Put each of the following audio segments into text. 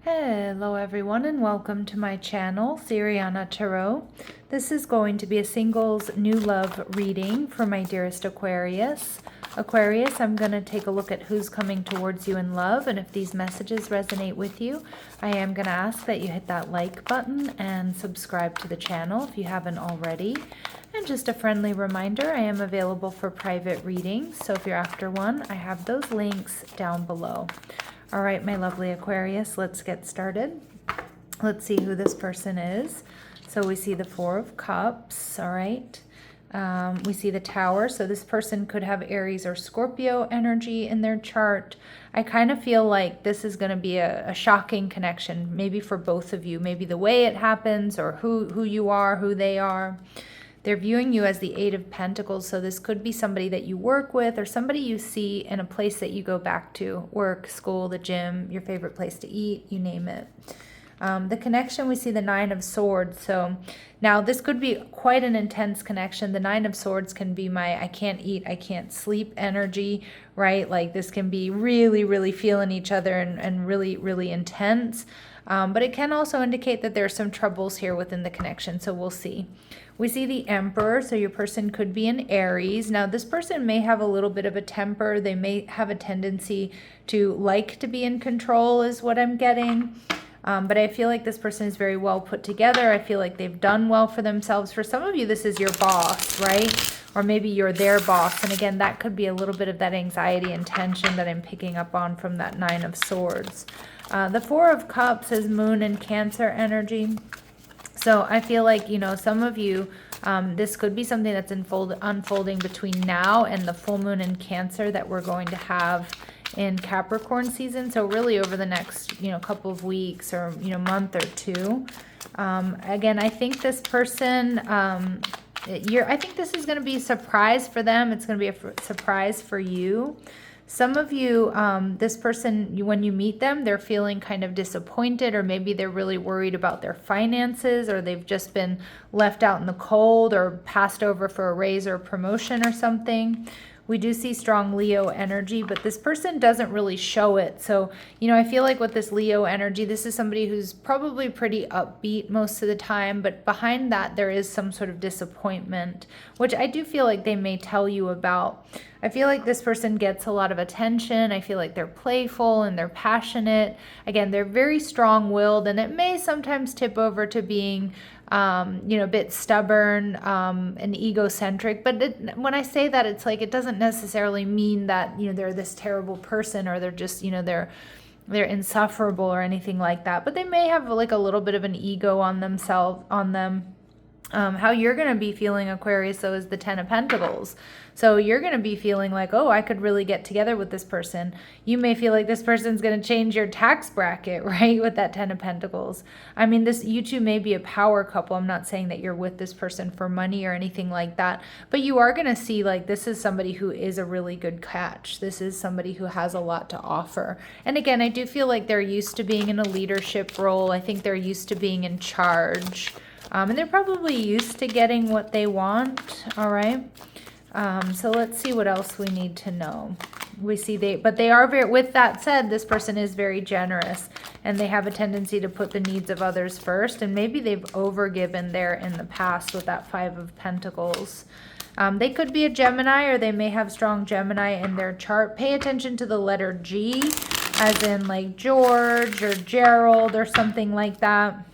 Hello everyone and welcome to my channel, Sirianatarot. This is going to be a singles new love reading for my dearest Aquarius. Aquarius, I'm going to take a look at who's coming towards you in love, and if these messages resonate with you, I am going to ask that you hit that like button and subscribe to the channel if you haven't already. And just a friendly reminder, I am available for private readings, so if you're after one, I have those links down below. All right, my lovely Aquarius, let's get started. Let's see who this person is. So we see the Four of Cups, all right. We see the Tower, so this person could have Aries or Scorpio energy in their chart. I kind of feel like this is going to be a shocking connection, maybe for both of you, maybe the way it happens or who you are, who they are. They're viewing you as the Eight of Pentacles, so this could be somebody that you work with or somebody you see in a place that you go back to, work, school, the gym, your favorite place to eat, you name it. The connection, we see the Nine of Swords. So now this could be quite an intense connection. The Nine of Swords can be my I can't eat, I can't sleep energy, right? Like this can be really, really feeling each other and really, really intense. But it can also indicate that there's some troubles here within the connection, so we'll see. We see the Emperor, so your person could be an Aries. Now, this person may have a little bit of a temper. They may have a tendency to like to be in control is what I'm getting. But I feel like this person is very well put together. I feel like they've done well for themselves. For some of you, this is your boss, right? Or maybe you're their boss. And again, that could be a little bit of that anxiety and tension that I'm picking up on from that Nine of Swords. The Four of Cups is Moon and Cancer energy. So I feel like, you know, some of you, this could be something that's unfolding between now and the full moon in Cancer that we're going to have in Capricorn season. So really over the next, couple of weeks or, month or two. Again, I think this person, I think this is going to be a surprise for them. It's going to be a surprise for you. Some of you, this person, when you meet them, they're feeling kind of disappointed, or maybe they're really worried about their finances, or they've just been left out in the cold or passed over for a raise or a promotion or something. We do see strong Leo energy, but this person doesn't really show it. So, I feel like with this Leo energy, this is somebody who's probably pretty upbeat most of the time, but behind that, there is some sort of disappointment, which I do feel like they may tell you about. I feel like this person gets a lot of attention. I feel like they're playful and they're passionate. Again, they're very strong-willed, and it may sometimes tip over to being a bit stubborn and egocentric. But when I say that, it's like it doesn't necessarily mean that they're this terrible person, or they're just they're insufferable or anything like that. But they may have like a little bit of an ego on them. How you're going to be feeling, Aquarius, though, is the Ten of Pentacles. So you're going to be feeling like, oh, I could really get together with this person. You may feel like this person's going to change your tax bracket, right, with that Ten of Pentacles. I mean, you two may be a power couple. I'm not saying that you're with this person for money or anything like that. But you are going to see, like, this is somebody who is a really good catch. This is somebody who has a lot to offer. And again, I do feel like they're used to being in a leadership role. I think they're used to being in charge. And they're probably used to getting what they want, all right? So let's see what else we need to know. We see but they are very, with that said, this person is very generous, and they have a tendency to put the needs of others first, and maybe they've overgiven there in the past with that Five of Pentacles. They could be a Gemini, or they may have strong Gemini in their chart. Pay attention to the letter G, as in like George or Gerald or something like that.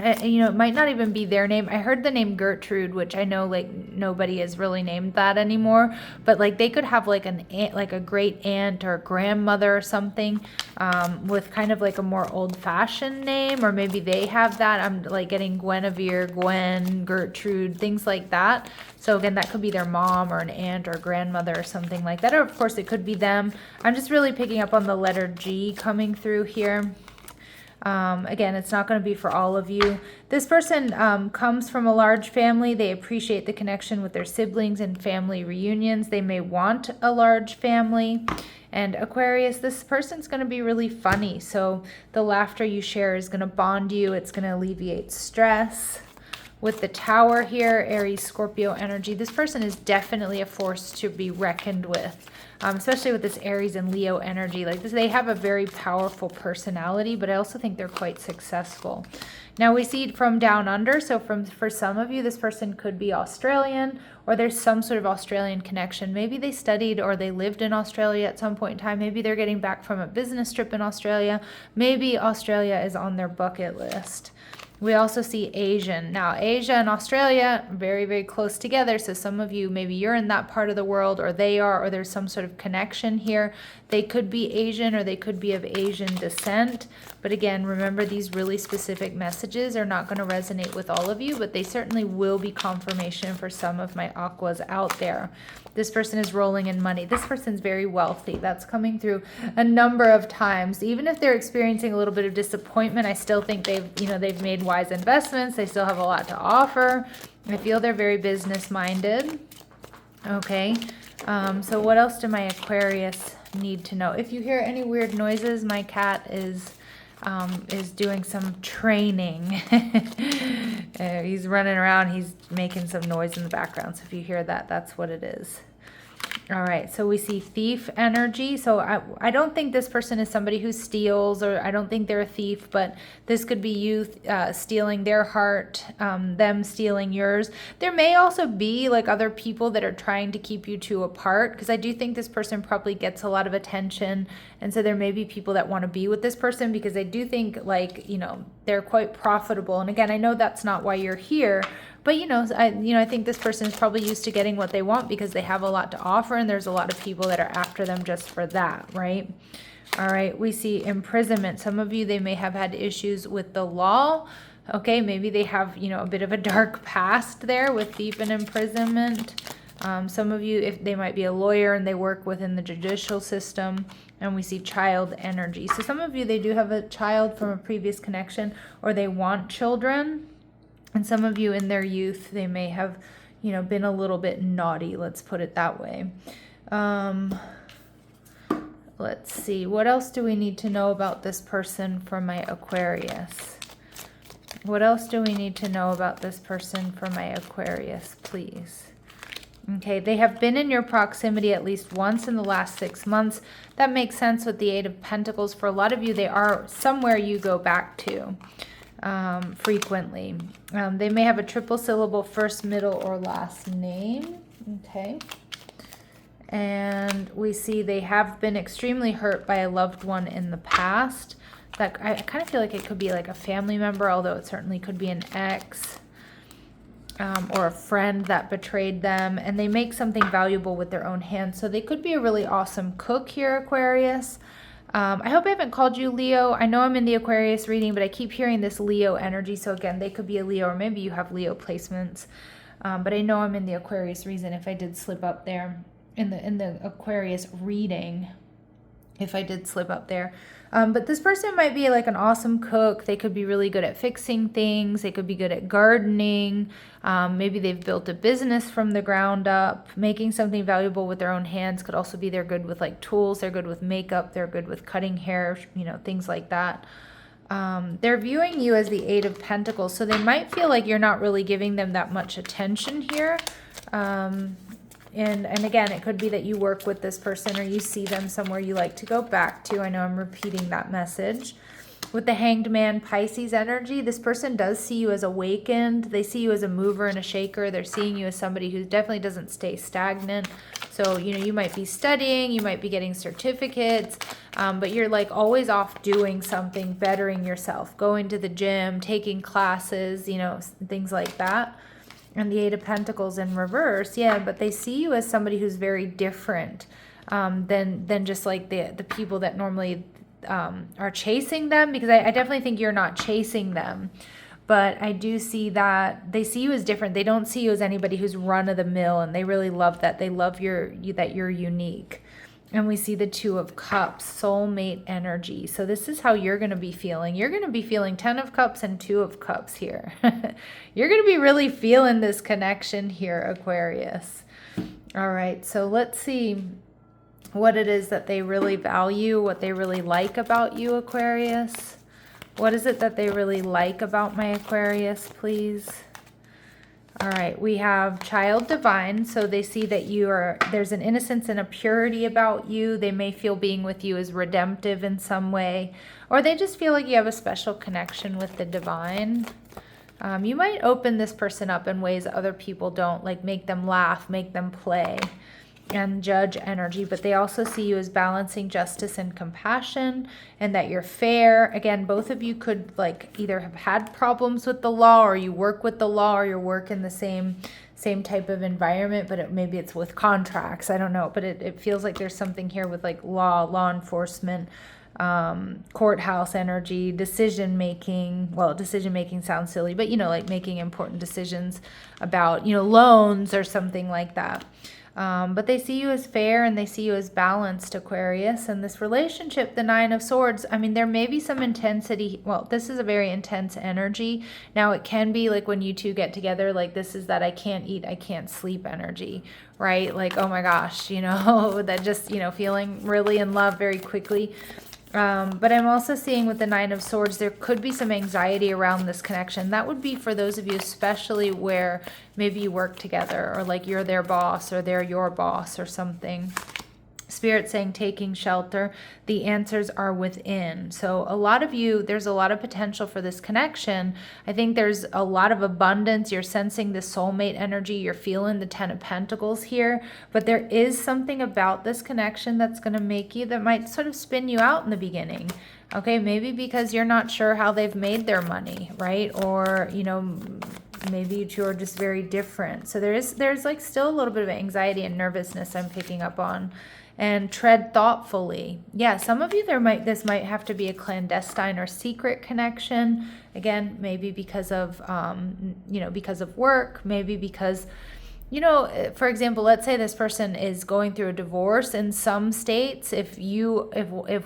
It might not even be their name. I heard the name Gertrude, which I know like nobody has really named that anymore, but like they could have like an aunt, like a great aunt or grandmother or something, with kind of like a more old-fashioned name, or maybe they have that. I'm like getting Guinevere, Gwen, Gertrude, things like that. So again, that could be their mom or an aunt or grandmother or something like that. Or of course it could be them. I'm just really picking up on the letter G coming through here. Again, it's not going to be for all of you. This person comes from a large family. They appreciate the connection with their siblings and family reunions. They may want a large family. And Aquarius, this person's going to be really funny. So the laughter you share is going to bond you. It's going to alleviate stress. With the Tower here, Aries, Scorpio energy, this person is definitely a force to be reckoned with. especially with this Aries and Leo energy. Like this, they have a very powerful personality, but I also think they're quite successful. Now we see from down under, so for some of you, this person could be Australian, or there's some sort of Australian connection. Maybe they studied or they lived in Australia at some point in time. Maybe they're getting back from a business trip in Australia. Maybe Australia is on their bucket list. We also see Asian. Now, Asia and Australia, very, very close together. So some of you, maybe you're in that part of the world, or they are, or there's some sort of connection here. They could be Asian, or they could be of Asian descent. But again, remember, these really specific messages are not going to resonate with all of you, but they certainly will be confirmation for some of my aquas out there. This person is rolling in money. This person's very wealthy. That's coming through a number of times. Even if they're experiencing a little bit of disappointment, I still think they've made wise investments. They still have a lot to offer. I feel they're very business minded. Okay. So what else do my Aquarius need to know? If you hear any weird noises, my cat is doing some training. He's running around. He's making some noise in the background. So if you hear that, that's what it is. All right, so we see thief energy. So I don't think this person is somebody who steals, or I don't think they're a thief, but this could be you stealing their heart, them stealing yours. There may also be like other people that are trying to keep you two apart, because I do think this person probably gets a lot of attention. And so there may be people that want to be with this person because I do think, like, you know, they're quite profitable. And again, I know that's not why you're here, but I think this person is probably used to getting what they want because they have a lot to offer, and there's a lot of people that are after them just for that, right? All right, we see imprisonment. Some of you, they may have had issues with the law. Okay, maybe they have, a bit of a dark past there with thief and imprisonment. Some of you, if they might be a lawyer and they work within the judicial system. And we see child energy. So some of you, they do have a child from a previous connection, or they want children. And some of you in their youth, they may have, been a little bit naughty. Let's put it that way. Let's see. What else do we need to know about this person for my Aquarius? What else do we need to know about this person for my Aquarius, please? Okay, they have been in your proximity at least once in the last 6 months. That makes sense with the Eight of Pentacles. For a lot of you, they are somewhere you go back to frequently. They may have a triple syllable first, middle, or last name. Okay. And we see they have been extremely hurt by a loved one in the past. That I kind of feel like it could be like a family member, although it certainly could be an ex. Or a friend that betrayed them, and they make something valuable with their own hands. So they could be a really awesome cook here, Aquarius. I hope I haven't called you Leo. I know I'm in the Aquarius reading, but I keep hearing this Leo energy. So again, they could be a Leo, or maybe you have Leo placements. But I know I'm in the Aquarius reason if I did slip up there in the Aquarius reading, if I did slip up there. But this person might be like an awesome cook. They could be really good at fixing things. They could be good at gardening. Maybe they've built a business from the ground up. Making something valuable with their own hands could also be they're good with like tools. They're good with makeup. They're good with cutting hair, things like that. They're viewing you as the Eight of Pentacles. So they might feel like you're not really giving them that much attention here. And again, it could be that you work with this person or you see them somewhere you like to go back to. I know I'm repeating that message. With the Hanged Man Pisces energy, this person does see you as awakened. They see you as a mover and a shaker. They're seeing you as somebody who definitely doesn't stay stagnant. So, you might be studying, you might be getting certificates, but you're like always off doing something, bettering yourself, going to the gym, taking classes, things like that. And the Eight of Pentacles in reverse, yeah, but they see you as somebody who's very different than just like the people that normally are chasing them, because I definitely think you're not chasing them, but I do see that they see you as different. They don't see you as anybody who's run of the mill, and they really love that. They love that you're unique. And we see the Two of Cups, soulmate energy. So this is how you're going to be feeling. You're going to be feeling 10 of Cups and 2 of Cups here. You're going to be really feeling this connection here, Aquarius. All right, so let's see what it is that they really value, what they really like about you, Aquarius. What is it that they really like about my Aquarius, please? All right, we have child divine. So they see that there's an innocence and a purity about you. They may feel being with you is redemptive in some way, or they just feel like you have a special connection with the divine. You might open this person up in ways other people don't, like make them laugh, make them play, and judge energy, but they also see you as balancing justice and compassion, and that you're fair. Again, both of you could like either have had problems with the law, or you work with the law, or you work in the same type of environment, but maybe it's with contracts. I don't know, but it feels like there's something here with like law enforcement, courthouse energy, decision making. Well, decision making sounds silly, but you know, like making important decisions about, you know, loans or something like that. But they see you as fair and they see you as balanced, Aquarius. And this relationship, the Nine of Swords, I mean, there may be some intensity. Well, this is a very intense energy. Now, it can be like when you two get together, like this is that I can't eat, I can't sleep energy, right? Like, oh my gosh, you know, that just, you know, feeling really in love very quickly. But I'm also seeing with the Nine of Swords, there could be some anxiety around this connection. That would be for those of you, especially where maybe you work together, or like you're their boss or they're your boss or something. Spirit saying taking shelter, the answers are within. So a lot of you, there's a lot of potential for this connection. I think there's a lot of abundance. You're sensing the soulmate energy. You're feeling the Ten of Pentacles here. But there is something about this connection that's going to make you, that might sort of spin you out in the beginning. Okay, maybe because you're not sure how they've made their money, right? Or, you know, maybe you two are just very different. So there's like still a little bit of anxiety and nervousness I'm picking up on. And tread thoughtfully. Yeah, some of you, this might have to be a clandestine or secret connection. Again, maybe because of you know, because of work, maybe because, you know, for example, let's say this person is going through a divorce. In some states, if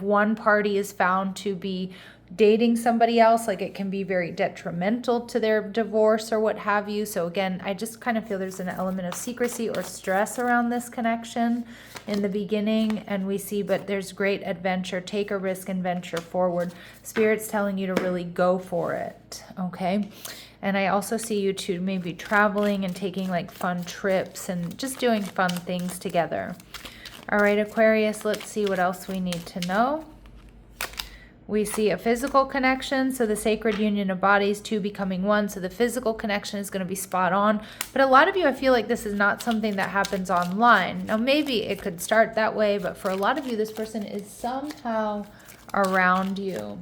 one party is found to be dating somebody else, like it can be very detrimental to their divorce or what have you. So again, I just kind of feel there's an element of secrecy or stress around this connection in the beginning. And we see, but there's great adventure. Take a risk and venture forward. Spirit's telling you to really go for it. Okay. And I also see you two maybe traveling and taking like fun trips and just doing fun things together. All right, Aquarius, let's see what else we need to know. We see a physical connection, so the sacred union of bodies, two becoming one. So the physical connection is going to be spot on. But a lot of you, I feel like this is not something that happens online. Now, maybe it could start that way, but for a lot of you, this person is somehow around you.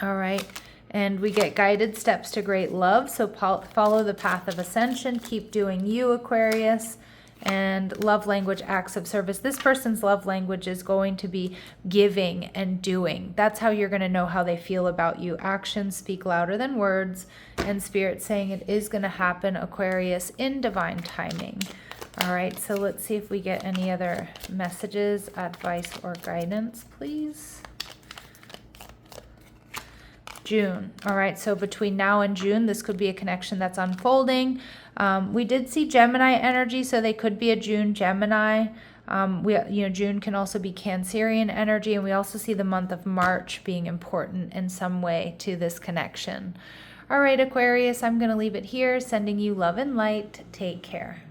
All right. And we get guided steps to great love. So follow the path of ascension. Keep doing you, Aquarius. And love language, acts of service. This person's love language is going to be giving and doing. That's how you're going to know how they feel about you. Actions speak louder than words. And Spirit saying it is going to happen, Aquarius, in divine timing. All right, so let's see if we get any other messages, advice, or guidance, please. June. All right, so between now and June, this could be a connection that's unfolding. We did see Gemini energy, so they could be a June Gemini. June can also be Cancerian energy, and we also see the month of March being important in some way to this connection. All right, Aquarius, I'm going to leave it here, sending you love and light. Take care.